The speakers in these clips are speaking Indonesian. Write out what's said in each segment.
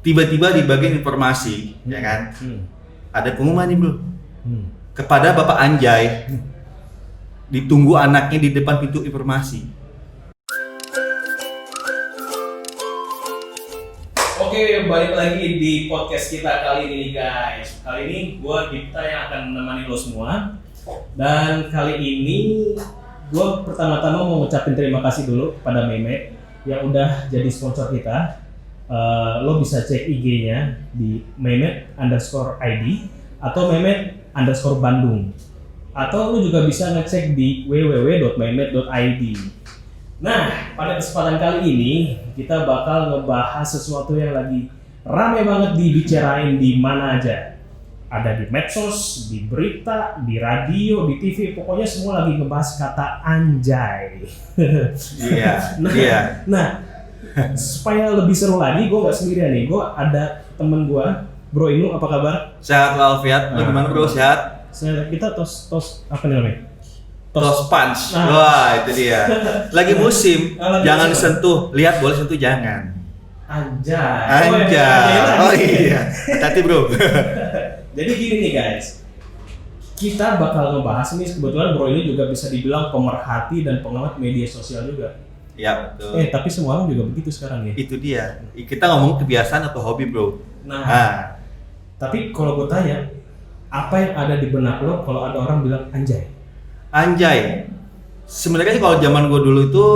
tiba-tiba di bagian informasi, ya kan, ada pengumuman nih bro, kepada Bapak Anjay, ditunggu anaknya di depan pintu informasi. Oke, balik lagi di podcast kita kali ini nih guys. Kali ini gue Dipta yang akan menemani lo semua. Dan kali ini gue pertama-tama mau ngucapin terima kasih dulu kepada Mehmet yang udah jadi sponsor kita. Lo bisa cek IG-nya di Mehmet_ID atau Mehmet_Bandung. Atau lo juga bisa ngecek di www.mehmet.id. Nah, pada kesempatan kali ini kita bakal ngebahas sesuatu yang lagi rame banget dibicarain di mana aja. Ada di medsos, di berita, di radio, di TV, pokoknya semua lagi ngebahas kata anjay. Iya. Nah, supaya lebih seru lagi, gue nggak sendirian nih, gue ada temen gue, Bro Inu, apa kabar? Sehat walafiat. Gimana bro? Sehat? Kita tos apa nih namanya? Tos punch. Wah, itu dia. Lagi musim. Jangan disentuh. Lihat boleh sentuh jangan. Anjay. Oh iya. Hati bro. Jadi gini nih guys. Kita bakal ngebahas ini, kebetulan Bro ini juga bisa dibilang pemerhati dan pengamat media sosial juga. Iya betul. Tapi semua orang juga begitu sekarang ya. Itu dia. Kita ngomong kebiasaan atau hobi bro. Nah. Tapi kalau gue tanya, apa yang ada di benak lo kalau ada orang bilang anjay? Anjay. Sebenarnya sih kalau zaman gue dulu itu,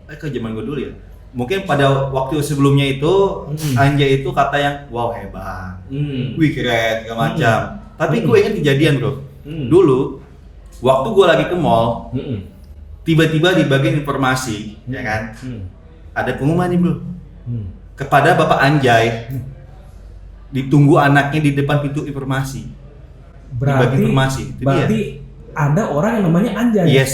zaman gue dulu ya. Mungkin pada waktu sebelumnya itu, anjay itu kata yang wow hebat, wih keren, segala macam. Tapi gue ingat kejadian bro. Dulu, waktu gue lagi ke mall, tiba-tiba di bagian informasi, ya kan, ada pengumuman nih bro, kepada Bapak Anjay, ditunggu anaknya di depan pintu informasi. Berarti ada orang yang namanya Anjay. Yes.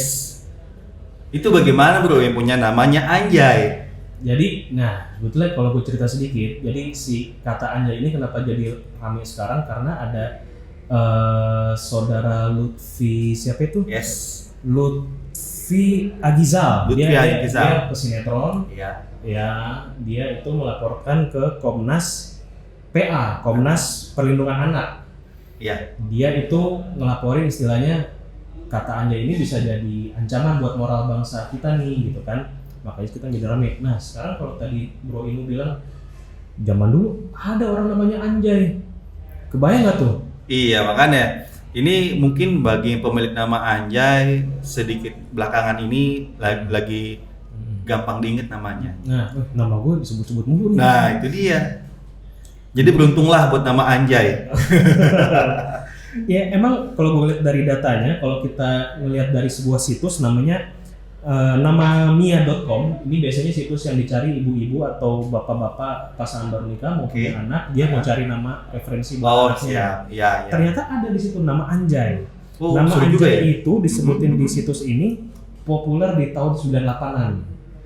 Itu bagaimana bro yang punya namanya Anjay? Jadi, nah sebetulnya kalau gue cerita sedikit, jadi si kata Anjay ini kenapa jadi ramai sekarang karena ada saudara Lutfi siapa itu? Yes. Lutfi Agizal. Dia pesinetron. Iya. Ya, dia itu melaporkan ke Komnas PA, Komnas Perlindungan Anak. Iya. Dia itu ngelaporin istilahnya kata anjay ini bisa jadi ancaman buat moral bangsa kita nih gitu kan. Makanya kita jadi rame. Nah sekarang kalau tadi Bro Inu bilang zaman dulu ada orang namanya Anjay, kebayang nggak tuh? Iya makanya ini mungkin bagi pemilik nama Anjay sedikit belakangan ini lagi gampang diinget namanya. Nah nama gue disebut-sebut mulu nih. Nah itu dia. Jadi beruntunglah buat nama Anjay. Ya emang kalau gue lihat dari datanya, kalau kita ngelihat dari sebuah situs namanya nama mia.com, ini biasanya situs yang dicari ibu-ibu atau bapak-bapak pasangan baru nikah mau punya anak, dia mau cari nama referensi buat anaknya. Iya. Ternyata ada di situ nama Anjay. Oh, nama Anjay juga ya? Itu disebutin di situs ini populer di tahun 98-an.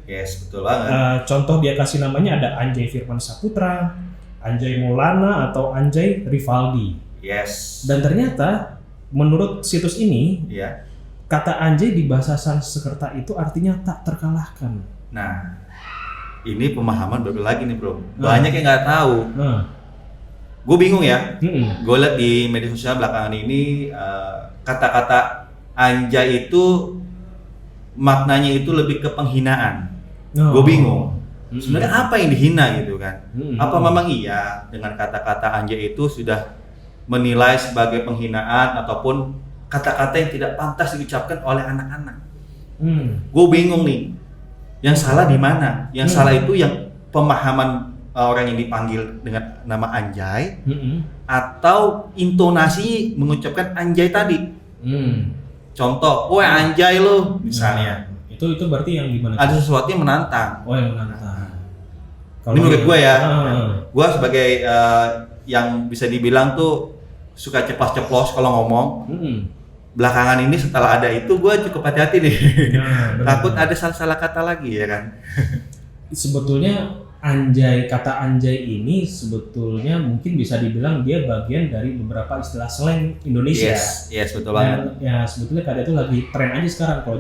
Yes, betul banget. Contoh dia kasih namanya ada Anjay Firman Saputra, Anjay Maulana atau Anjay Rivaldi. Yes. Dan ternyata menurut situs ini, kata anjay di bahasa Sanskerta itu artinya tak terkalahkan. Nah, ini pemahaman baru lagi nih bro. Banyak yang nggak tahu. Gue bingung ya. Gue lihat di media sosial belakangan ini kata-kata anjay itu maknanya itu lebih ke penghinaan. Gue bingung. Sebenarnya apa yang dihina gitu kan? Apa memang iya dengan kata-kata anjay itu sudah menilai sebagai penghinaan ataupun kata-kata yang tidak pantas diucapkan oleh anak-anak? Gue bingung nih. Yang salah di mana? Yang salah itu yang pemahaman orang yang dipanggil dengan nama Anjay atau intonasi mengucapkan Anjay tadi. Contoh, "Woi Anjay lo," misalnya. Itu berarti yang gimana? Ada sesuatu yang menantang. Oh, yang menantang. Ini menurut gue ya. Gue sebagai yang bisa dibilang tuh suka ceplos-ceplos kalau ngomong. Belakangan ini setelah ada itu gue cukup hati-hati nih. Takut ada salah-salah kata lagi ya kan. Sebetulnya kata anjay ini sebetulnya mungkin bisa dibilang dia bagian dari beberapa istilah slang Indonesia. Yes betul banget. Ya sebetulnya kata itu lagi tren aja sekarang. Kalau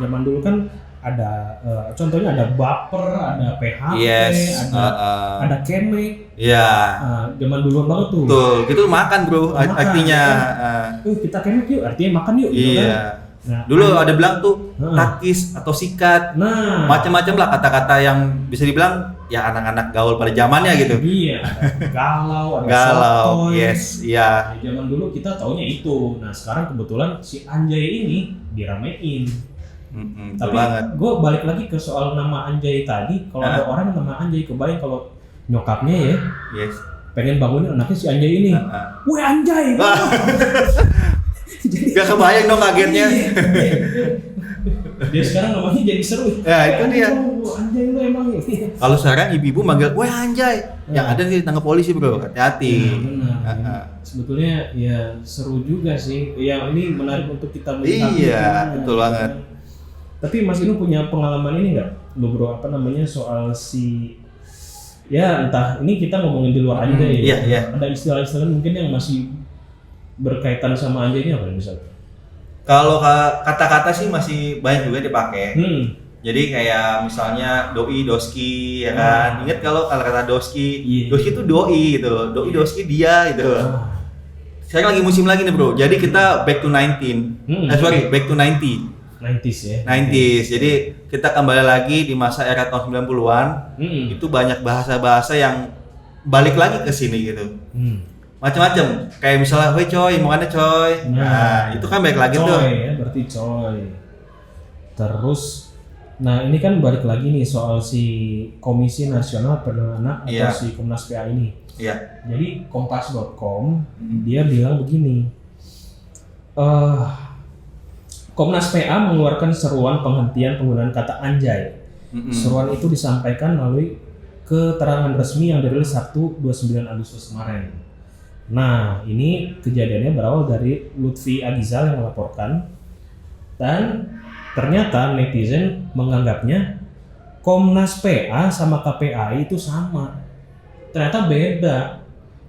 zaman dulu kan ada contohnya ada baper, ada PHP, Yes. ada kemek. Iya. Zaman duluan banget tuh. Betul, itu makan bro, Makan, artinya. Kita kemek yuk, artinya makan yuk. Gitu Iya. kan? Nah, Dulu ada bilang tuh Heeh. takis atau sikat, Nah, macam-macam lah kata-kata yang bisa dibilang ya anak-anak gaul pada zamannya gitu. iya, ada galau, ada Galau, sotoy. yes, iya. Nah, zaman dulu kita taunya itu. Nah, sekarang kebetulan si Anjay ini diramein. Betul Tapi banget. gue balik lagi ke soal nama Anjay tadi. Kalau ada orang yang nama Anjay, kebayang kalau nyokapnya ya Yes. pengen bangunin anaknya si Anjay ini. Weh Anjay! Jadi, Gak kebayang dong kagetnya. dia sekarang namanya jadi seru. Ya, itu dia. Anjay lu emang ya. Kalau sekarang ibu-ibu manggil, "Weh anjay." Yang ada sih ditangkap polisi, Bro. Hati-hati. Benar. Sebetulnya ya seru juga sih. Ya ini menarik untuk kita melihat. Iya, betul banget. Tapi Mas Inu punya pengalaman ini nggak? Lu bro apa namanya soal si ya entah ini kita ngomongin di luar aja deh. Iya, iya. Ada istilah-istilah mungkin yang masih berkaitan sama Anjay ini apa misalnya? Kalau kata-kata sih masih banyak juga dipakai. Jadi kayak misalnya doi, doski, ya kan. Ingat kalau kata doski, Iya. doski itu doi gitu. Doi, doski dia gitu. Sekarang lagi musim lagi nih, Bro. Jadi kita back to 19. Back to 90. 90s ya. 90s. Jadi kita kembali lagi di masa era tahun 90-an. Itu banyak bahasa-bahasa yang balik lagi ke sini gitu. Macam-macam. Kayak misalnya, "Woi coy, mau mana coy?" Nah, itu kan balik lagi coy, tuh. ya, berarti coy. Terus nah ini kan balik lagi nih soal si Komisi Nasional Perlindungan Anak atau Iya. si Komnas PA ini. Iya. Jadi kompas.com dia bilang begini. Komnas PA mengeluarkan seruan penghentian penggunaan kata anjay. Seruan itu disampaikan melalui keterangan resmi yang dirilis Sabtu 29 Agustus kemarin. Nah, ini kejadiannya berawal dari Lutfi Agizal yang melaporkan dan ternyata netizen menganggapnya Komnas PA sama KPAI itu sama. Ternyata beda.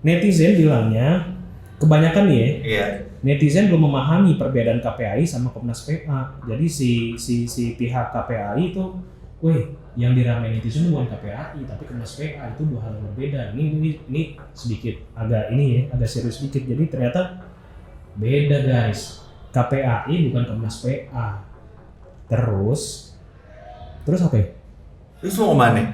Netizen bilangnya kebanyakan nih ya. Iya. Netizen belum memahami perbedaan KPAI sama Komnas PA. Jadi si pihak KPAI itu, weh, yang diramein netizen bukan KPAI tapi Komnas PA, itu dua hal yang berbeda. Ini sedikit agak ini ya, agak serius sedikit. Jadi ternyata beda guys. KPAI bukan Komnas PA. Terus apa ya? Terus mau kemana?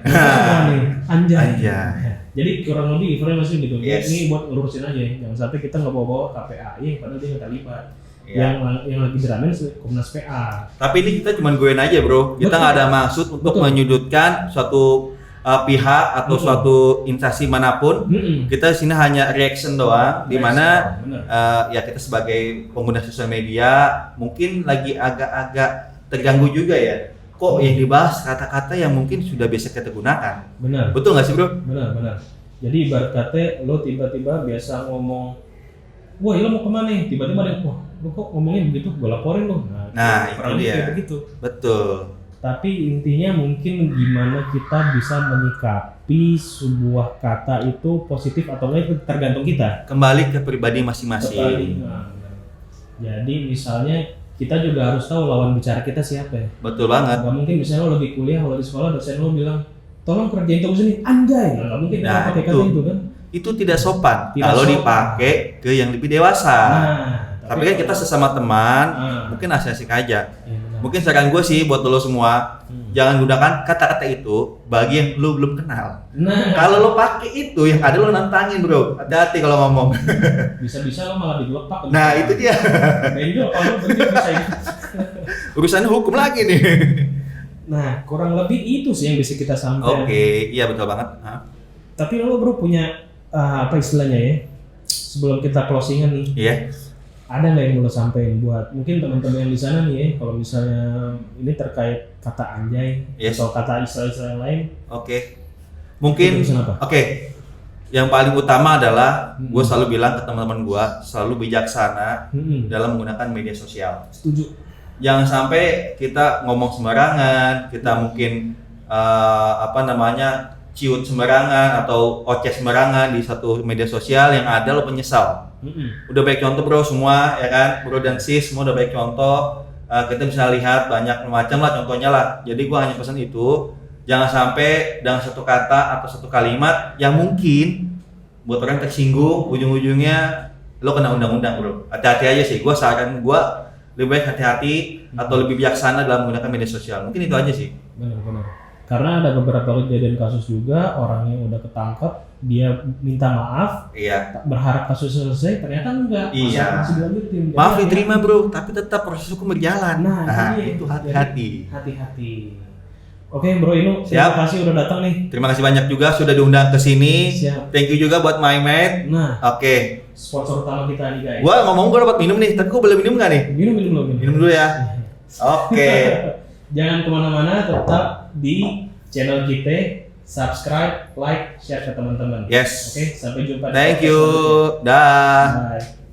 Anjay. Anjay. Jadi kurang lebih informasi gitu. Yes. Ini buat ngurusin aja, jangan sampai kita nggak bawa KPAI padahal dia nggak terlibat. Iya. Yang lagi diramein Komnas PA. Tapi ini kita cuma goin aja, Bro. Kita nggak ada maksud untuk menyudutkan suatu pihak atau suatu instansi manapun. Kita sini hanya reaction doang, di mana ya kita sebagai pengguna sosial media mungkin lagi agak-agak terganggu juga ya. Kok yang dibahas kata-kata yang mungkin sudah biasa kita gunakan. Benar. Betul nggak sih, Bro? Benar. Jadi ibarat kata lo tiba-tiba biasa ngomong, wah lo mau kemana nih? Tiba-tiba ada, wah lo kok ngomongin begitu, gue laporin lo. Nah itu kurang lebih dia. kayak begitu. Betul. Tapi intinya mungkin gimana kita bisa menyikapi sebuah kata itu positif atau enggak itu tergantung kita. Kembali ke pribadi masing-masing. Jadi misalnya kita juga harus tahu lawan bicara kita siapa ya. Betul banget. Gak mungkin misalnya lo lagi kuliah, lo lagi sekolah, dosen lo bilang, tolong kerjain tugas ini, anjay. Gak mungkin kita pakai kata itu kan. Itu tidak sopan Tidak kalau sopan. dipakai ke yang lebih dewasa. Tapi kan kita sesama teman, mungkin asik-asik aja. Ya, mungkin saran gue sih buat lo semua, jangan gunakan kata-kata itu bagi yang lo belum kenal. Kalau lo pakai itu, yang ada lo nantangin, Bro. Hati-hati kalau ngomong. Bisa-bisa lo malah digelepak. Nah itu dia. Benjol kalau begitu bisa. Urusannya hukum lagi nih. Nah kurang lebih itu sih yang bisa kita sampaikan. Oke, iya betul banget. Tapi lo bro punya apa istilahnya ya? Sebelum kita closingan nih. Iya. Ada nggak yang mau lo sampaikan buat mungkin teman-teman yang di sana nih ya, kalau misalnya ini terkait kata anjay atau kata istilah-istilah yang lain? Oke. Mungkin yang paling utama adalah gue selalu bilang ke teman-teman gue selalu bijaksana dalam menggunakan media sosial. Setuju. Jangan sampai kita ngomong sembarangan, kita mungkin ciut sembarangan atau oceh sembarangan di satu media sosial, yang ada lo penyesal. Udah baik contoh, Bro, semua ya kan, Bro dan Sis semua udah baik contoh. kita bisa lihat banyak macam lah contohnya lah. Jadi gua hanya pesan itu, jangan sampai dengan satu kata atau satu kalimat yang mungkin buat orang tersinggung, ujung-ujungnya lo kena undang-undang bro. Hati-hati aja sih, gua saran gua lebih baik hati-hati atau lebih bijaksana dalam menggunakan media sosial. Mungkin itu aja sih. Benar. Karena ada beberapa kejadian kasus juga orang yang udah ketangkep dia minta maaf, Iya. berharap kasus selesai, ternyata enggak. Iya. Masih dilanjutin. Maaf diterima bro, tapi tetap proses hukum berjalan. Nah, Itu hati-hati. Hati-hati. Oke Bro Inu, Siap. terima kasih udah datang nih. Terima kasih banyak juga sudah diundang ke sini. Siap. Thank you juga buat My Mate. Nah, Oke. sponsor utama kita nih guys. Gua dapat minum nih, tapi gua boleh minum nggak nih? Minum dulu. Minum dulu ya. Oke. Jangan kemana-mana, tetap di channel kita, subscribe, like, share ke teman-teman. Yes. Oke, sampai jumpa. di Thank podcast you. selanjutnya. Dah. Bye.